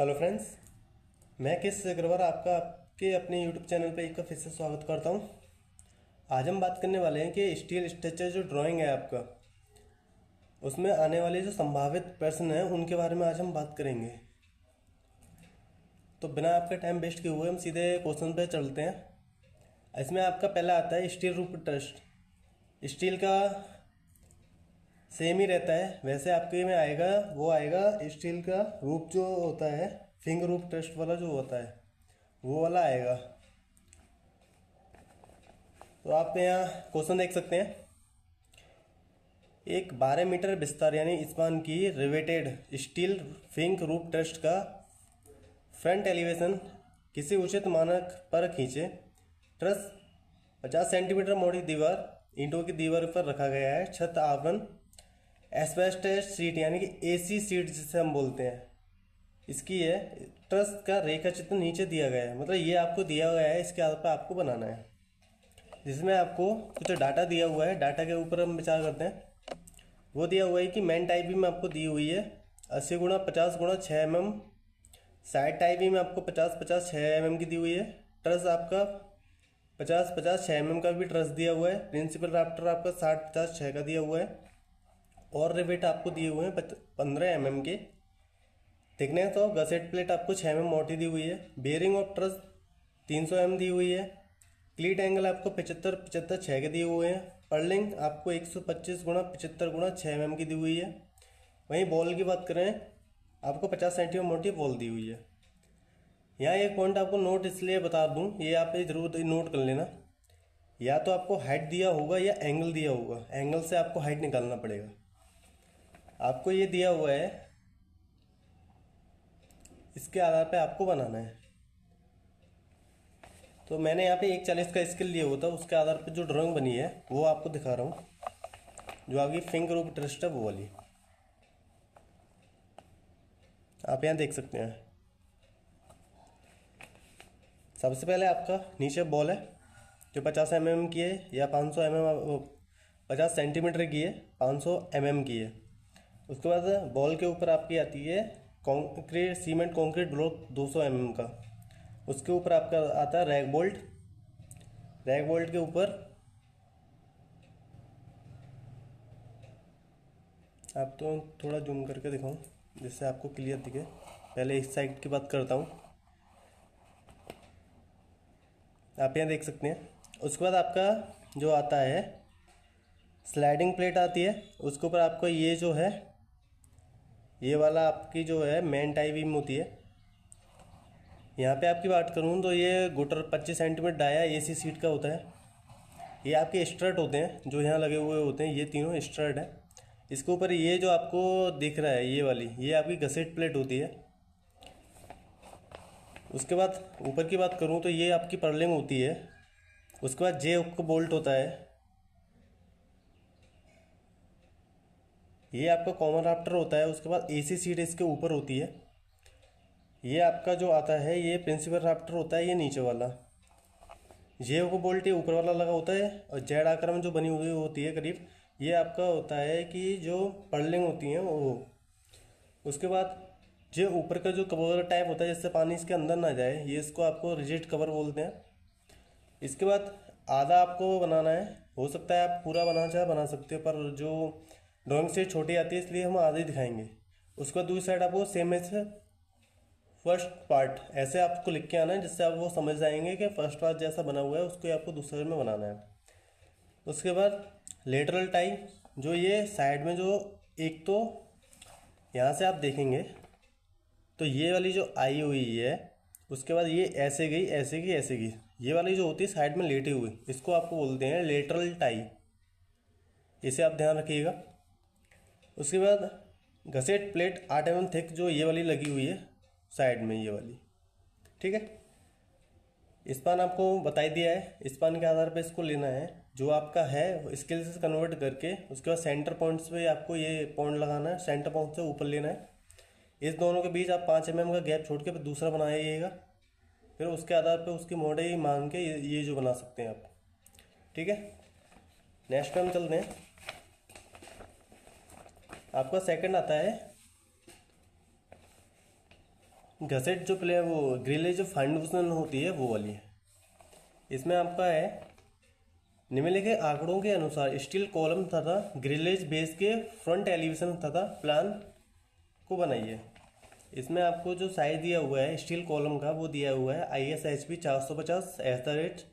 Hello friends, मैं किस अग्रवाल आपका आपके अपने यूट्यूब चैनल पे एक फिर से स्वागत करता हूँ। आज हम बात करने वाले हैं कि स्टील स्ट्रक्चर जो ड्राइंग है आपका, उसमें आने वाले जो संभावित प्रश्न हैं उनके बारे में आज हम बात करेंगे। तो बिना आपका टाइम वेस्ट किए हुए हम सीधे क्वेश्चन पे चलते हैं। इसमें आपका पहला आता है स्टील रूफ ट्रस्ट। स्टील का सेम ही रहता है, वैसे आपके में आएगा वो आएगा स्टील का रूप जो होता है, फिंगर रूप ट्रस्ट वाला जो होता है वो वाला आएगा। तो आप यहाँ क्वेश्चन देख सकते हैं। एक 12 मीटर विस्तार यानी स्पान की रिवेटेड स्टील फिंग रूप ट्रस्ट का फ्रंट एलिवेशन किसी उचित मानक पर खींचे। ट्रस 50 सेंटीमीटर मोटी दीवार ईंटों की दीवार पर रखा गया है। छत आवरण एस्बेस्टस सीट यानी कि एसी सीट जिसे हम बोलते हैं इसकी है। ट्रस का रेखा चित्र नीचे दिया गया है, मतलब ये आपको दिया गया है, इसके आधार पर आपको बनाना है। जिसमें आपको कुछ डाटा दिया हुआ है, डाटा के ऊपर हम विचार करते हैं। वो दिया हुआ है कि मेन टाइप भी में आपको दी हुई है 80 गुणा 50 गुणा 6 mm। साइड टाइप भी में आपको 50 50 6 mm की दी हुई है। ट्रस आपका 50 50 6 mm का भी ट्रस दिया हुआ है। प्रिंसिपल राफ्टर आपका 60 50 6 का दिया हुआ है। और रिवेट आपको दिए हुए हैं 15 mm के। थिकनेस ऑफ गसेट प्लेट आपको 6 mm मोटी दी हुई है। बेयरिंग ऑफ ट्रस 300 mm दी हुई है। क्लीट एंगल आपको 75 75 6 के दिए हुए हैं। पर्लिंग आपको 125 गुणा 75 गुणा 6 mm की दी हुई है। वहीं बॉल की बात करें आपको 50 सेंटीमीटर मोटी बॉल दी हुई है। यहाँ एक पॉइंट आपको नोट इसलिए बता दूँ, ये आप जरूर नोट कर लेना। या तो आपको हाइट दिया होगा या एंगल दिया होगा, एंगल से आपको हाइट निकालना पड़ेगा। आपको ये दिया हुआ है, इसके आधार पे आपको बनाना है। तो मैंने यहाँ पे 140 का स्केल लिया हुआ था, उसके आधार पे जो ड्राइंग बनी है वो आपको दिखा रहा हूँ। जो आपकी फिंगर रूप ट्रस्ट है वो वाली आप यहाँ देख सकते हैं। सबसे पहले आपका नीचे बॉल है जो 50 mm की है या 500 mm 50 सेंटीमीटर की है, 500 mm की है। उसके बाद बॉल के ऊपर आपकी आती है concrete cement concrete block 200 mm का। उसके ऊपर आपका आता है रैक बोल्ट। रैक बोल्ट के ऊपर आप तो थोड़ा जूम करके दिखाऊं जिससे आपको क्लियर दिखे। पहले इस साइड की बात करता हूँ, आप यहाँ देख सकते हैं। उसके बाद आपका जो आता है स्लाइडिंग प्लेट आती है। उसके ऊपर आपको ये जो है ये वाला आपकी जो है मेन टाई बीम होती है। यहाँ पे आपकी बात करूँ तो ये गुटर 25 सेंटीमीटर डाया एसी सीट का होता है। ये आपके स्ट्रट होते हैं जो यहाँ लगे हुए होते हैं, ये तीनों स्ट्रट है। इसके ऊपर ये जो आपको दिख रहा है ये वाली, ये आपकी गसेट प्लेट होती है। उसके बाद ऊपर की बात करूँ तो ये आपकी पर्लिंग होती है। उसके बाद जे हुक बोल्ट होता है। ये आपका कॉमन राफ्टर होता है। उसके बाद एसी सीट इसके ऊपर होती है। ये आपका जो आता है ये प्रिंसिपल राफ्टर होता है, ये नीचे वाला। जे हुक बोल्ट ये ऊपर वाला लगा होता है। और जेड आकार में जो बनी हुई होती है करीब, ये आपका होता है कि जो पर्लिंग होती हैं वो। उसके बाद जो ऊपर का जो कवर टाइप होता है जिससे पानी इसके अंदर ना जाए, ये इसको आपको रिजिड कवर बोलते हैं। इसके बाद आधा आपको बनाना है। हो सकता है आप पूरा बनाना चाहे बना सकते हो, पर जो ड्राइंग से छोटी आती है इसलिए हम आधे ही दिखाएंगे। उसके बाद दूसरी साइड आपको सेम ऐसे फर्स्ट पार्ट ऐसे आपको लिख के आना है जिससे आप वो समझ जाएंगे कि फर्स्ट पार्ट जैसा बना हुआ है उसको आपको दूसरे में बनाना है। उसके बाद लेटरल टाई, जो ये साइड में जो एक तो यहाँ से आप देखेंगे तो ये वाली जो आई हुई है, उसके बाद ये ऐसे गई ऐसे की ऐसे की, ये वाली जो होती है साइड में लेटी हुई, इसको आपको बोलते हैं लेटरल टाई। इसे आप ध्यान रखिएगा। उसके बाद घसेट प्लेट 8 mm थिक जो ये वाली लगी हुई है साइड में, ये वाली, ठीक है। स्पान आपको बता ही दिया है। स्पान के आधार पर इसको लेना है जो आपका है स्केल से कन्वर्ट करके। उसके बाद सेंटर पॉइंट्स पे आपको ये पॉइंट लगाना है, सेंटर पॉइंट से ऊपर लेना है। इस दोनों के बीच आप 5 mm का गैप छोड़ के फिर दूसरा बनाइएगा। फिर उसके आधार पे उसकी मोटाई मांग के ये जो बना सकते हैं आप, ठीक है। नेक्स्ट पे हम चलते हैं। आपका सेकंड आता है घसेट जो प्ले वो ग्रिलेज जो फाउंडेशन होती है वो वाली है। इसमें आपका है निम्नलिखित आंकड़ों के अनुसार स्टील कॉलम तथा ग्रिलेज बेस के फ्रंट एलिवेशन तथा प्लान को बनाइए। इसमें आपको जो साइज दिया हुआ है स्टील कॉलम का वो दिया हुआ है ISHB 450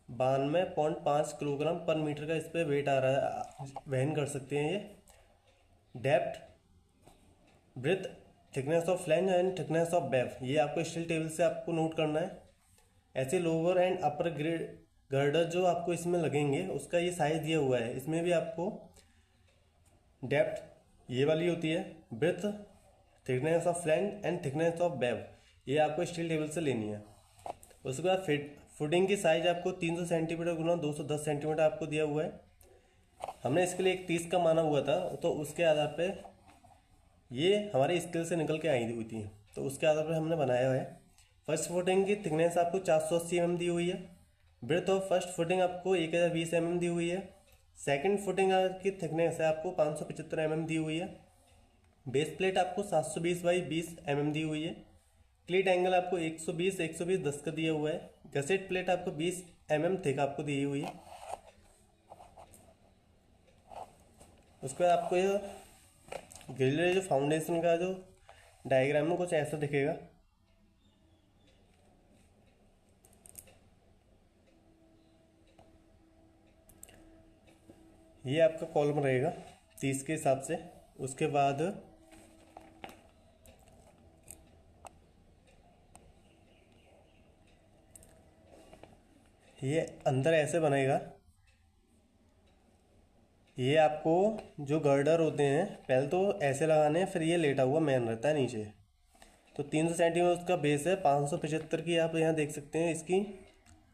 92.5 किलोग्राम पर मीटर का इस पर वेट आ रहा है, वहन कर सकते हैं ये। Depth, breadth, thickness of flange and thickness of web ये आपको स्टील टेबल से आपको नोट करना है। ऐसे lower and upper grade girder जो आपको इसमें लगेंगे उसका ये साइज दिया हुआ है। इसमें भी आपको डेप्थ ये वाली होती है, breadth, thickness of flange and thickness of web ये आपको स्टील टेबल से लेनी है। उसके बाद फुटिंग की साइज आपको 300 सेंटीमीटर गुना 210 सेंटीमीटर आपको दिया हुआ है। हमने इसके लिए एक 30 का माना हुआ था, तो उसके आधार पे ये हमारे स्केल से निकल के आई हुई थी, तो उसके आधार पे हमने बनाया है। फर्स्ट फुटिंग की थिकनेस आपको 480 mm दी हुई है। ब्रेथ ऑफ फर्स्ट फुटिंग आपको 1020 mm दी हुई है। सेकंड फुटिंग की थिकनेस है आपको 575 mm दी हुई है। बेस प्लेट आपको 720 बाई 20 mm दी हुई है। क्लीट एंगल आपको 120 120 10 का दिया हुआ है। गसेट प्लेट आपको 20 mm थिक आपको दी हुई है। उसके बाद आपको ये ग्रिल जो फाउंडेशन का जो डायग्राम में कुछ ऐसा दिखेगा। ये आपका कॉलम रहेगा 30 के हिसाब से। उसके बाद ये अंदर ऐसे बनेगा। ये आपको जो गर्डर होते हैं पहले तो ऐसे लगाने हैं, फिर ये लेटा हुआ मैन रहता है नीचे। तो 300 सेंटीमीटर उसका बेस है। 575 की आप यहाँ देख सकते हैं इसकी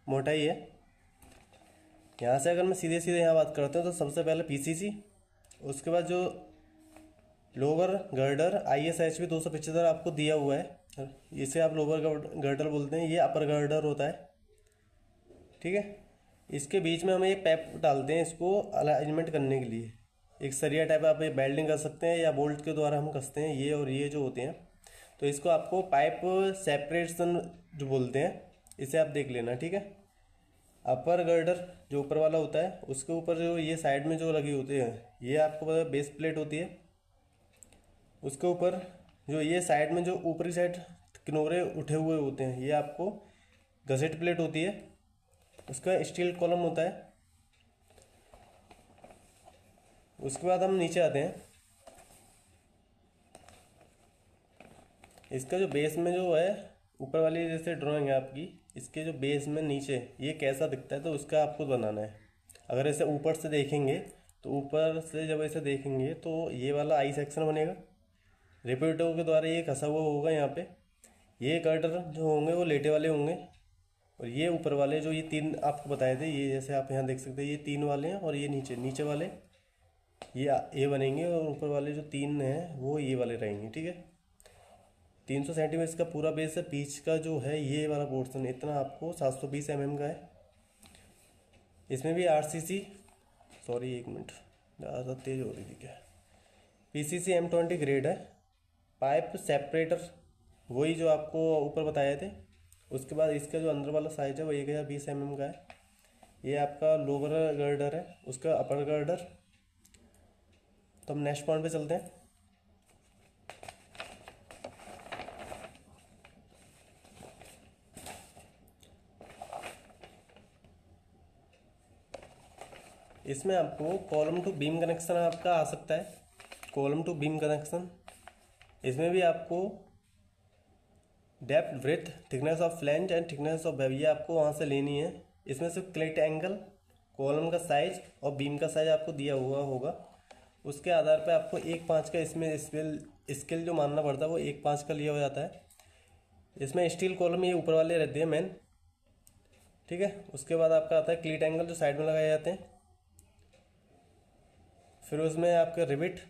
मोटाई है। यहाँ से अगर मैं सीधे सीधे यहाँ बात करता हूँ तो सबसे पहले PCC, उसके बाद जो लोअर गर्डर ISHB 275 आपको दिया हुआ है, इसे आप लोअर गर्डर बोलते हैं। ये अपर गर्डर होता है, ठीक है। इसके बीच में हम एक पैप डालते हैं इसको अलाइनमेंट करने के लिए। एक सरिया टाइप आप ये बेल्डिंग कर सकते हैं या बोल्ट के द्वारा हम कसते हैं, ये और ये जो होते हैं। तो इसको आपको पाइप सेपरेशन जो बोलते हैं, इसे आप देख लेना, ठीक है। अपर गर्डर जो ऊपर वाला होता है उसके ऊपर जो ये साइड में जो लगी होती है ये आपको पता है बेस प्लेट होती है। उसके ऊपर जो ये साइड में जो ऊपरी साइड किनारे उठे हुए होते हैं ये आपको गसेट प्लेट होती है। उसका स्टील कॉलम होता है। उसके बाद हम नीचे आते हैं। इसका जो बेस में जो है ऊपर वाली जैसे ड्राइंग है आपकी, इसके जो बेस में नीचे ये कैसा दिखता है तो उसका आपको बनाना है। अगर ऐसे ऊपर से देखेंगे तो ऊपर से जब ऐसे देखेंगे तो ये वाला आई सेक्शन बनेगा। रिपीटों के द्वारा ये कसा हुआ होगा यहाँ पे। ये गर्डर जो होंगे वो लेटे वाले होंगे, और ये ऊपर वाले जो ये 3 आपको बताए थे, ये जैसे आप यहाँ देख सकते हैं ये 3 वाले हैं, और ये नीचे वाले ये बनेंगे, और ऊपर वाले जो 3 हैं वो ये वाले रहेंगे, ठीक है। 300 सेंटीमीटर का पूरा बेस है। पीच का जो है ये वाला पोर्सन इतना आपको 720 mm का है। इसमें भी RCC, सॉरी एक मिनट ज़्यादा तेज़ हो रही थी क्या, PCC M20 ग्रेड है। पाइप सेपरेटर वही जो आपको ऊपर बताए थे। उसके बाद इसका जो अंदर वाला साइज है वो 1020 mm का है। ये आपका लोअर गर्डर है, उसका अपर गर्डर। तो हम नेक्स्ट पॉइंट पे चलते हैं। इसमें आपको कॉलम टू बीम कनेक्शन आपका आ सकता है। कॉलम टू बीम कनेक्शन इसमें भी आपको depth, breadth, thickness of flange and thickness of web ये आपको वहाँ से लेनी है। इसमें से क्लेट एंगल, कॉलम का साइज और बीम का साइज आपको दिया हुआ होगा। उसके आधार पे आपको 1/5 का इसमें स्केल जो मानना पड़ता है वो 1/5 का लिया हो जाता है। इसमें स्टील कॉलम ये ऊपर वाले रहते हैं मेन, ठीक है। उसके बाद आपका आता है क्लीट एंगल जो साइड में लगाए जाते हैं। फिर उसमें आपका रिविट,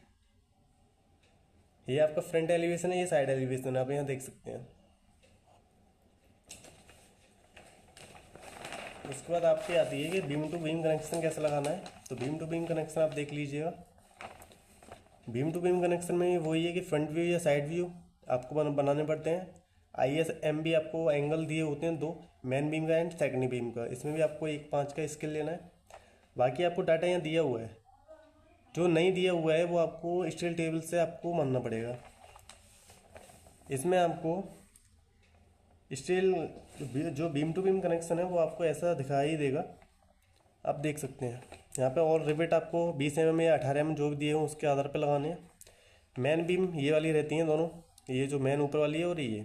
ये आपका फ्रंट एलिवेशन है, ये साइड एलिवेशन है, आप यहाँ देख सकते हैं। उसके बाद आपकी आती है कि बीम टू बीम कनेक्शन कैसे लगाना है। तो बीम टू बीम कनेक्शन आप देख लीजिएगा। बीम टू बीम कनेक्शन में वही है कि फ्रंट व्यू या साइड व्यू आपको बनाने पड़ते हैं। ISMB आपको एंगल दिए होते हैं दो, मेन बीम का एंड सेकेंडरी बीम का, इसमें भी आपको 1/5 का स्केल लेना है। बाकी आपको डाटा यहाँ दिया हुआ है, जो नहीं दिया हुआ है वो आपको स्टील टेबल से आपको मानना पड़ेगा। इसमें आपको स्टील जो बीम टू बीम कनेक्शन है वो आपको ऐसा दिखाई देगा, आप देख सकते हैं यहाँ पे। और रिवेट आपको 20 mm या 18 mm जो भी दिए हों उसके आधार पर लगाने हैं। मेन बीम ये वाली रहती हैं दोनों, ये जो मेन ऊपर वाली है और ये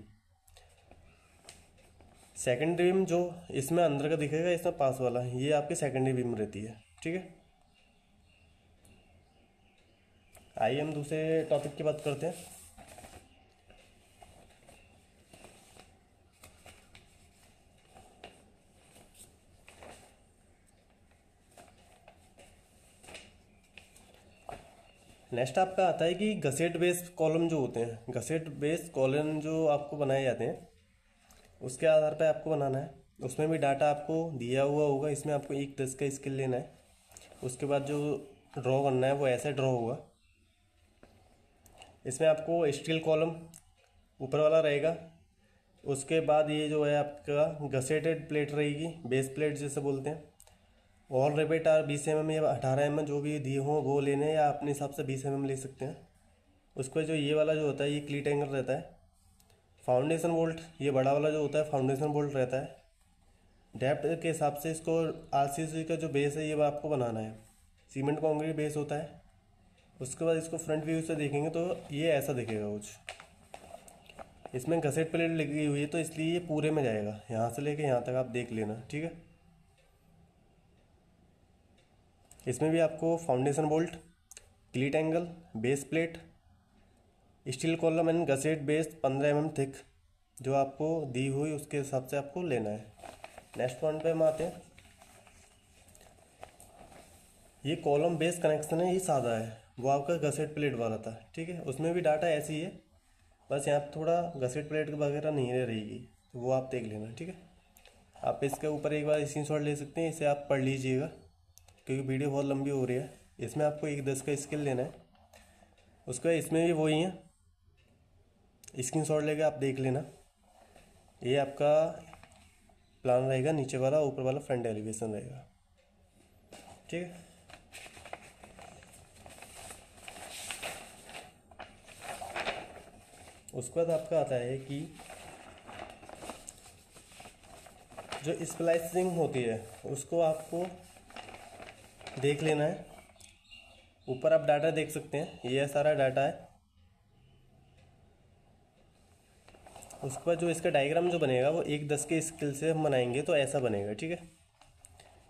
सेकेंडरी बीम जो इसमें अंदर का दिखेगा, इसमें पास वाला, ये आपकी सेकेंडरी बीम रहती है। ठीक है, आइए हम दूसरे टॉपिक की बात करते हैं। नेक्स्ट आपका आता है कि गसेट बेस्ड कॉलम जो होते हैं, गसेट बेस्ड कॉलम जो आपको बनाए जाते हैं उसके आधार पर आपको बनाना है। उसमें भी डाटा आपको दिया हुआ होगा, इसमें आपको 1/10 का स्केल लेना है। उसके बाद जो ड्रॉ करना है वो ऐसे ड्रॉ होगा। इसमें आपको स्टील कॉलम ऊपर वाला रहेगा, उसके बाद ये जो है आपका गसेटेड प्लेट रहेगी, बेस प्लेट जिसे बोलते हैं। ऑल रिवेट आर 20 mm या 18 mm जो भी दिए हों वो लेने हैं, या अपने हिसाब से 20 mm ले सकते हैं। उसके जो ये वाला जो होता है ये क्लीट एंगल रहता है। फाउंडेशन बोल्ट ये बड़ा वाला जो होता है फाउंडेशन बोल्ट रहता है। डेप्थ के हिसाब से इसको RCC का जो बेस है ये आपको बनाना है, सीमेंट कॉन्क्रीट बेस होता है। उसके बाद इसको फ्रंट व्यू से देखेंगे तो ये ऐसा दिखेगा कुछ। इसमें गसेट प्लेट लगी हुई है तो इसलिए ये पूरे में जाएगा, यहाँ से लेके यहाँ तक आप देख लेना। ठीक है, इसमें भी आपको foundation bolt, क्लीट angle, base plate, steel column and gusset base 15 mm thick जो आपको दी हुई उसके हिसाब से आपको लेना है। नेक्स्ट पॉइंट पे हम आते हैं। ये कॉलम बेस कनेक्शन है, ये सादा है, वो आपका गसेट प्लेट वाला था। ठीक है, उसमें भी डाटा ऐसी ही है, बस यहाँ पे थोड़ा गसेट प्लेट वगैरह नहीं रहेगी, तो वो आप देख लेना। ठीक है, आप इसके ऊपर एक बार स्क्रीनशॉट ले सकते हैं, इसे आप पढ़ लीजिएगा क्योंकि वीडियो बहुत लंबी हो रही है। इसमें आपको 1/10 का स्केल लेना है। उसके बाद इसमें भी वही है, स्क्रीनशॉट लेके आप देख लेना। ये आपका प्लान रहेगा, नीचे वाला, ऊपर वाला फ्रंट एलिवेशन रहेगा। ठीक है, उसके बाद आपका आता है कि जो स्प्लाइसिंग होती है उसको आपको देख लेना है। ऊपर आप डाटा देख सकते हैं, ये सारा डाटा है। उसके बाद जो इसका डायग्राम जो बनेगा वो 1/10 के स्केल से हम बनाएंगे तो ऐसा बनेगा। ठीक है,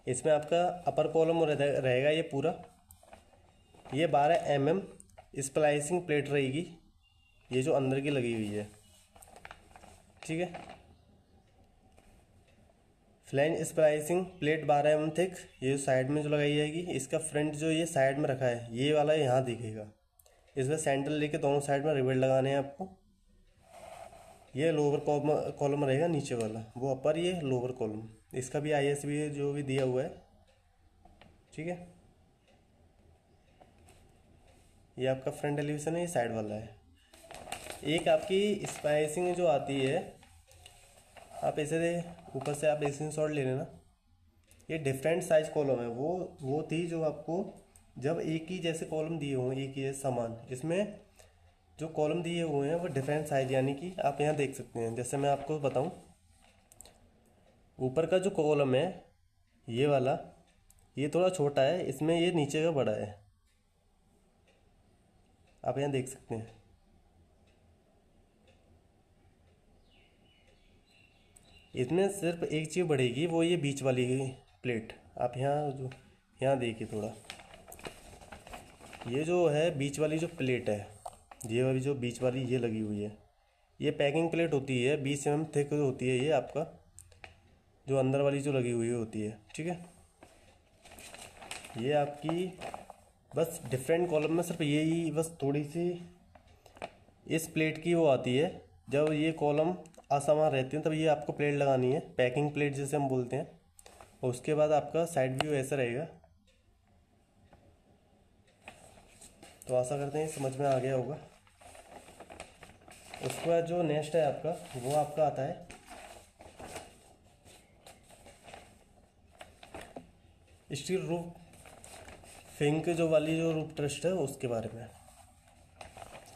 इसमें आपका अपर कॉलम रहेगा ये पूरा, ये 12 mm स्प्लाइसिंग प्लेट रहेगी, ये जो अंदर की लगी हुई है। ठीक है, flange splicing plate 12 mm thick, ये जो साइड में जो लगाई जाएगी। इसका फ्रंट जो ये साइड में रखा है ये वाला यहाँ दिखेगा, इसमें सेंटर लेके दोनों साइड में रिवेट लगाने हैं आपको। ये लोअर कॉलम रहेगा नीचे वाला, वो अपर, ये लोअर कॉलम। इसका भी ISB जो भी दिया हुआ है। ठीक है, ये आपका फ्रंट एलिवेशन है, ये साइड वाला है। एक आपकी स्पाइसिंग जो आती है, आप ऐसे ऊपर से आप स्क्रीनशॉट ले लेना। ये डिफरेंट साइज कॉलम है, वो थी जो आपको जब एक ही जैसे कॉलम दिए हुए हैं, एक ही समान, इसमें जो कॉलम दिए हुए हैं वो डिफरेंट साइज, यानी कि आप यहाँ देख सकते हैं। जैसे मैं आपको बताऊँ, ऊपर का जो कॉलम है ये वाला, ये थोड़ा छोटा है, इसमें ये नीचे का बड़ा है, आप यहाँ देख सकते हैं। इसमें सिर्फ एक चीज़ बढ़ेगी, वो ये बीच वाली प्लेट। आप यहाँ देखिए थोड़ा, ये जो है बीच वाली जो प्लेट है, ये वाली जो बीच वाली ये लगी हुई है, ये पैकिंग प्लेट होती है, 20 mm थिक होती है ये आपका, जो अंदर वाली जो लगी हुई होती है। ठीक है, ये आपकी बस डिफरेंट कॉलम में सिर्फ यही बस थोड़ी सी इस प्लेट की वो आती है। जब ये कॉलम असमान रहती हैं तब ये आपको प्लेट लगानी है, पैकिंग प्लेट जिसे हम बोलते हैं। और उसके बाद आपका साइड व्यू ऐसा रहेगा। तो आशा करते हैं समझ में आ गया होगा। उसके बाद जो नेक्स्ट है आपका, वो आपका आता है स्टील रूफ फिंक जो वाली जो रूफ ट्रस्ट है उसके बारे में।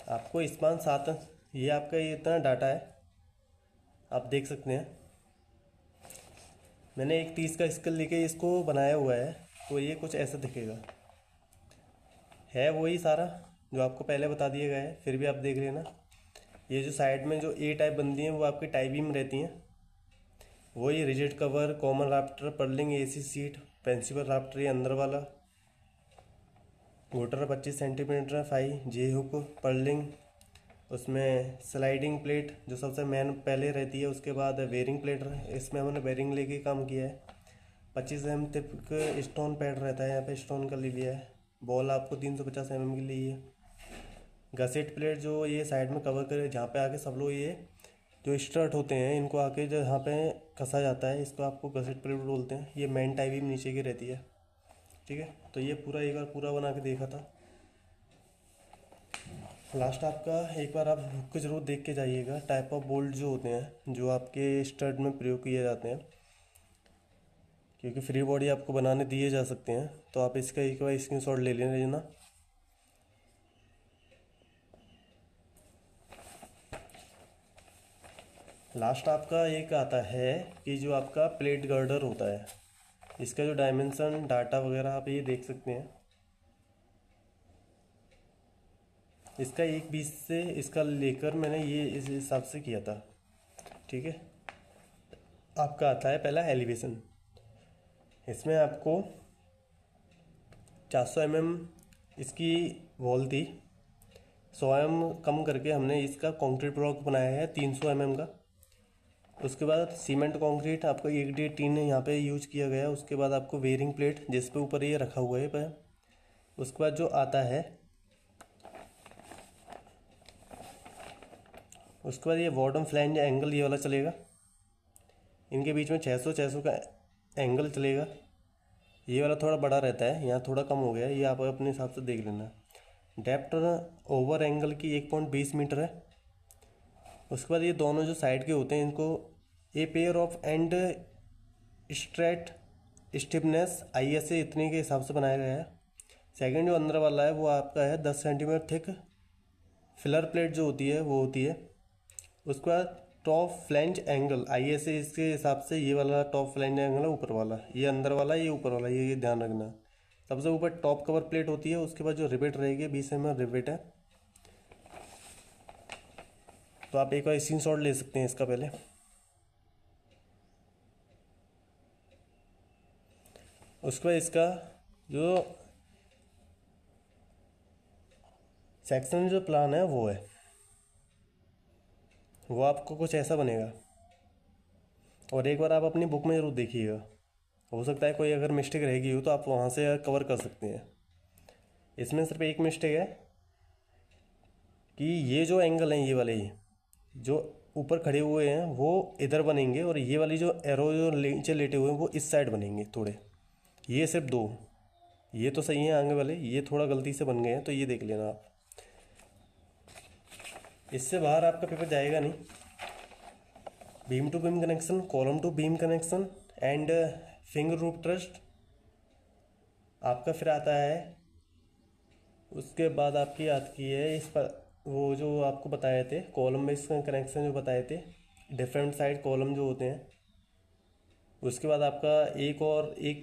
आपको स्पान 7, ये आपका ये इतना डाटा है, आप देख सकते हैं। मैंने एक 30 का स्केल लेके इसको बनाया हुआ है, तो ये कुछ ऐसा दिखेगा। है वही सारा जो आपको पहले बता दिया गया है, फिर भी आप देख लेना। ये जो साइड में जो ए टाइप बनती हैं वो आपकी टाई बीम रहती हैं। वही rigid cover, common rafter, purlin, AC sheet, principal rafter ये अंदर वाला, gutter 25 centimetre, 5 J hook, purlin, उसमें स्लाइडिंग प्लेट जो सबसे मेन पहले रहती है, उसके बाद बेरिंग प्लेट, इसमें हमने बेरिंग लेके काम किया है। 25 mm तक स्टोन पैड रहता है, यहाँ पे स्टोन का ले लिया है। बॉल आपको 350 mm की ली है। गसेट प्लेट जो ये साइड में कवर करे, जहाँ पे आके सब लोग ये जो स्टर्ट होते हैं इनको आके जो यहाँ पे कसा जाता है, इसको आपको गसेट प्लेट बोलते हैं। ये मेन टाई बीम नीचे की रहती है, ठीक है। तो ये पूरा एक बार पूरा बना के देखा था। लास्ट आपका एक बार आप हुक जरूर देख के जाइएगा, टाइप ऑफ बोल्ट जो होते हैं जो आपके स्टड में प्रयोग किए जाते हैं, क्योंकि फ्री बॉडी आपको बनाने दिए जा सकते हैं। तो आप इसका एक बार स्क्रीनशॉट ले लेना। लास्ट आपका एक आता है कि जो आपका प्लेट गर्डर होता है, इसका जो डायमेंशन डाटा वगैरह आप ये देख सकते हैं। इसका 1/20 से इसका लेकर मैंने ये इस हिसाब से किया था, ठीक है। आपका आता है पहला एलिवेशन। इसमें आपको 400 mm इसकी वॉल थी, 100 mm कम करके हमने इसका कंक्रीट ब्लॉक बनाया है 300 mm का। उसके बाद सीमेंट कंक्रीट आपको 1D3 यहाँ पे यूज किया गया है। उसके बाद आपको वेयरिंग प्लेट जिस पे ऊपर ये रखा हुआ है पे। उसके बाद जो आता है, उसके बाद ये बॉटम फ्लैंज एंगल ये वाला चलेगा, इनके बीच में 600 का एंगल चलेगा। ये वाला थोड़ा बड़ा रहता है, यहाँ थोड़ा कम हो गया है, ये आप अपने हिसाब से देख लेना। डेप्थ ओवर एंगल की 1.20 मीटर है। उसके बाद ये दोनों जो साइड के होते हैं इनको a pair of and straight stiffness ISA इतने के हिसाब से बनाया गया है। सेकंड जो अंदर वाला है वो आपका है 10 सेंटीमीटर थिक फिलर प्लेट जो होती है वो होती है। उसके बाद टॉप फ्लैंज एंगल ISA इसके हिसाब से ये वाला टॉप फ्लैंज एंगल है ऊपर वाला, ये अंदर वाला, ये ऊपर वाला, ये ध्यान रखना। सबसे ऊपर टॉप कवर प्लेट होती है। उसके बाद जो रिवेट रहेगी 20 mm रिवेट है। तो आप एक बार स्क्रीनशॉट ले सकते हैं इसका पहले। उसके बाद इसका जो सेक्शन जो प्लान है वो आपको कुछ ऐसा बनेगा। और एक बार आप अपनी बुक में ज़रूर देखिएगा, हो सकता है कोई अगर मिस्टेक रहेगी हो तो आप वहाँ से कवर कर सकते हैं। इसमें सिर्फ एक मिस्टेक है कि ये जो एंगल हैं ये वाले जो ऊपर खड़े हुए हैं वो इधर बनेंगे, और ये वाली जो एरो जो नीचे लेटे हुए हैं वो इस साइड बनेंगे थोड़े। ये सिर्फ 2, ये तो सही है आगे वाले, ये थोड़ा गलती से बन गए हैं, तो ये देख लेना आप। इससे बाहर आपका पेपर जाएगा नहीं। Beam to beam connection, column to beam connection and finger roof truss आपका फिर आता है। उसके बाद आपकी आती है इस पर वो जो आपको बताए थे कॉलम में इसका कनेक्शन जो बताए थे, डिफरेंट साइड कॉलम जो होते हैं। उसके बाद आपका एक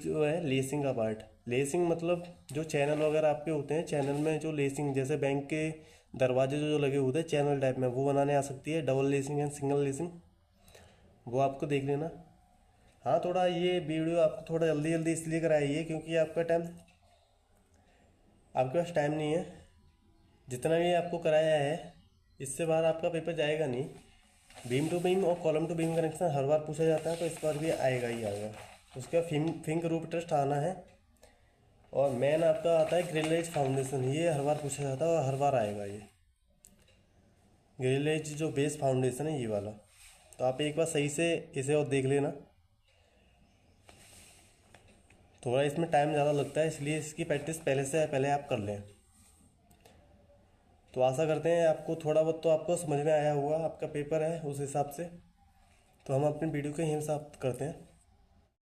जो है लेसिंग का पार्ट। लेसिंग मतलब जो चैनल वगैरह आपके होते हैं, चैनल में जो लेसिंग जैसे बैंक के दरवाजे जो लगे होते हैं चैनल टाइप में, वो बनाने आ सकती है। Double lacing and single lacing वो आपको देख लेना। हाँ, थोड़ा ये वीडियो आपको थोड़ा जल्दी जल्दी इसलिए कराई है क्योंकि आपके पास टाइम नहीं है। जितना भी आपको कराया है इससे बाहर आपका पेपर जाएगा नहीं। बीम टू बीम और कॉलम टू बीम कनेक्शन हर बार पूछा जाता है, तो इस बार भी आएगा ही आएगा। उसका फिंक रूफ ट्रस्ट आना है, और मेन आपका आता है ग्रिलेज फाउंडेशन, ये हर बार पूछा जाता है और हर बार आएगा ये ग्रिलेज जो बेस फाउंडेशन है ये वाला। तो आप एक बार सही से इसे और देख लेना। थोड़ा इसमें टाइम ज़्यादा लगता है, इसलिए इसकी प्रैक्टिस पहले आप कर लें। तो आशा करते हैं आपको थोड़ा बहुत तो आपको समझ में आया होगा, आपका पेपर है उस हिसाब से। तो हम अपनी वीडियो को यहीं समाप्त करते हैं।